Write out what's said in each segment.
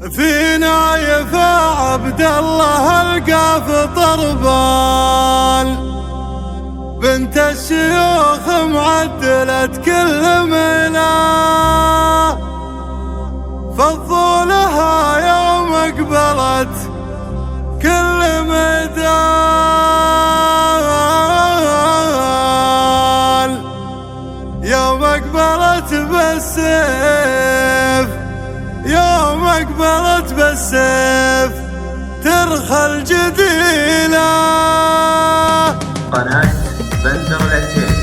في نايف عبد الله القاف طربال، بنت الشيوخ معدلة كل منا، فضوا لها يوم اقبلت كل مدال، يوم اقبلت بالسيف، يوم اقبلت بالسيف ترخى الجديلة. قناة بندر العتيبي.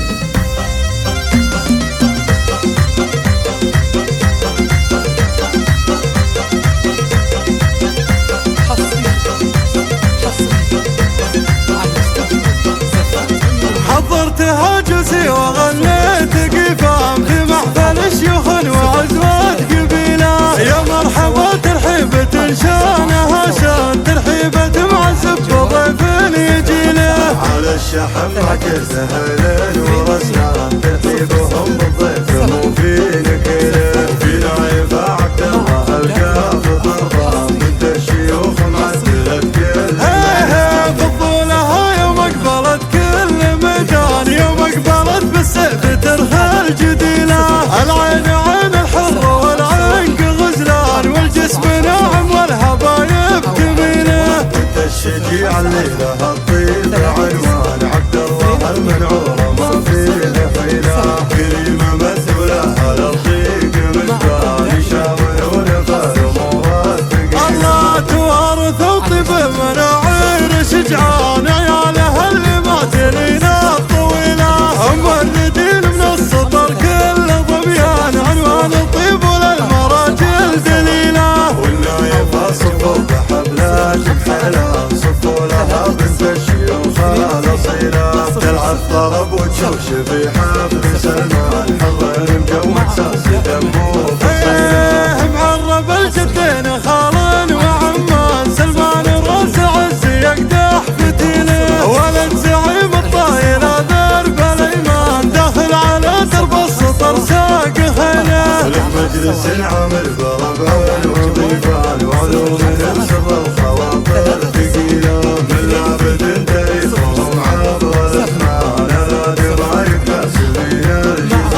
حضرت هاجسي وغنيت قفام في محفل الشيوخ وعزوات قبيلة، يا مرحبا ترحيبة شانها شان، ترحيبة معزب ضيف يجيله، على الشحم عكس اهل ورسلان، ترحيبهم بالضيف مو في نكيله. في نايف عبد الله القاف طربان، بنت الشيوخ معدلة كل فضوا لها يوم اقبلت كل مكان، يوم اقبلت بالسيف ترخى الجديلة، العين عين الحر والعنق غزلان، والجسم ناعم والهبايب كمينة. بنت الشجيع الليلة الطيب عنوان، عبد الله المنعورة ما في حيلة، كريمة مثولها للضيق مجبال، يشاورون فالامورات ثقيلة. الله توارث وطيب مناعير شجعان، عيالها اللي ما تلينا الطويلة، مبردين من السطر كل ظبيان، عنوان الطيب وللمراجل دليلة. والنايف صفوا بحبلات حلال، صفوا لها بنت الشيوخ الاصيلة، تلعب طرب وتشوش في حفل سلمان، حضر مجود ساسي دمه معرب الجدين خالن وعمان، سلمان الراس عز يقدح فتيله، ولد زعيم الطايلة درب الايمان، داخل على درب السطر ساق خيله. ولك مجلس عامر بربع وضيفان، وعلوم من سر الخواطر ثقيلة، من لابد تاريخهم عبر الاسمان، الادي ما يكاسب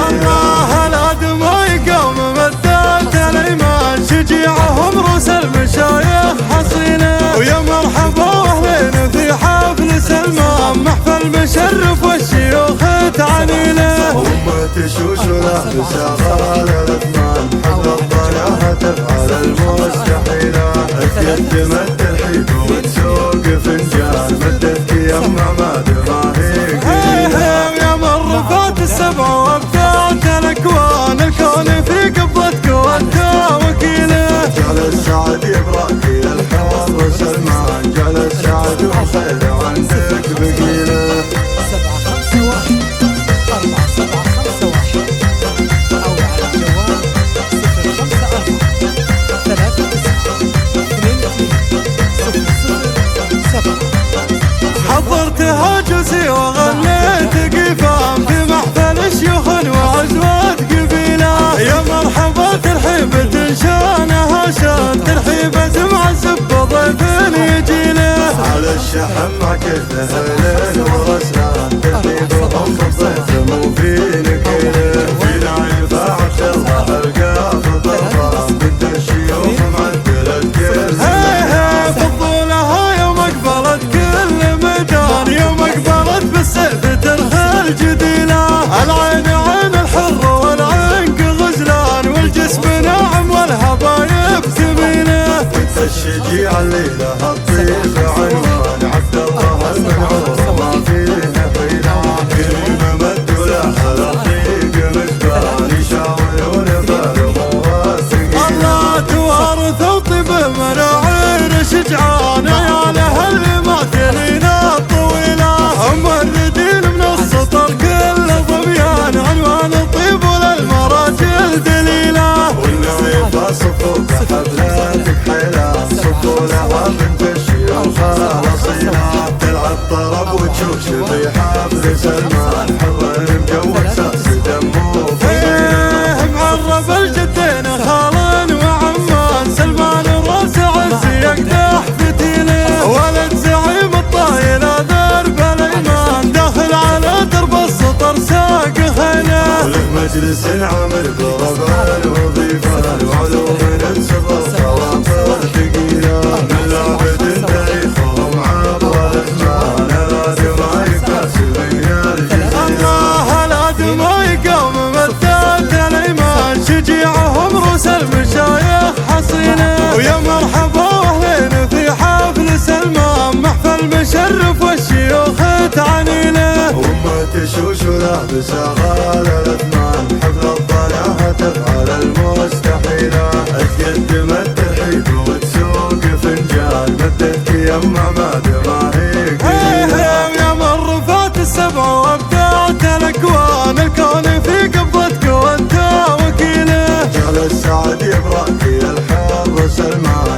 الله الادي ما يقوم مدات الايمان، شجيعهم رؤوس المشايخ حصينه، ويا مرحبا واهلين في حفل سلمان، محفل مشرف والشيوخ تعنيله. أمة شوش وله بسغال الأثمان، حفل الضياها تفعل المستحيلة، اليد مد الحيب وتسوق فنجان، مدتك يما ما هي قليلة. يا من رفعت السبع وابدعت الاكوان، الكون في قبضتك وانت وكيله. جعل السعد يبرأك يا الحوض وسلمان، جعل السعد والخير عندك بقيله. 751 أو على الجوال 054-39-22-007. حضرت هاجسي وغنيت قفام في محفل الشيوخ وعزوات قبيلة، يا مرحبا ترحيبة شانها شان، ترحيبة معزب ضيف يجيله، على الشحم عكس اهل ورسلان، ترحيبهم بالضيف مو في نكيله. في نايف عبد الله القاف طربان، بنت الشيوخ معدلة كل فضوا لها يوم اقبلت كل ميدان، يوم اقبلت بالسيف ترخى الجديلة، العين عين الحر والعنق غزلان، والجسم ناعم والهبايب كمينة. بنت الشجيع الليلة الطيب عنوان، عبد الله المنعورة ما فيها حيلة، كريمة مد لها للضيق مجبال، يشاورون فالامورات ثقيلة. الله توارث وطيب مناعير شجعان، عيالها اللي ما تلينا الطويلة، مبردين من السطر كل ظبيان، عنوان الطيب وللمراجل دليلة. والنايف صفوا بحبلاتك حيلان، صفوا لها بنت الشيوخ الاصيلة، تلعب طرب وتشوش في حفل سلمان، حضر مجود ساسي دمه معرب الجدين خالن وعمان، سلمان الراس جالس نعمل بربع الوظيفة العلوم ننسب خواطر ثقيلة من لعبة تاريخهم عبر الأزمان الهادي ما يكاسب من الجزيرة الله الهادي ما يقوم مثلت الإيمان شجيعهم رؤوس المشايخ حصينة ويا مرحبا واهلين في حفل سلمان محفل مشرف والشيوخ تعنينه أمة شوش ولابس غال الأثمان حفل الضلعة تفعل المستحيلة تقدم الترحيب وتسوق فنجان مدتك يما ما دماهي قليلة يا من رفعت السبع وابدعت الأكوان الكون في قبضتك وانت وكيله جعل السعد يبرأ في الحر سلمان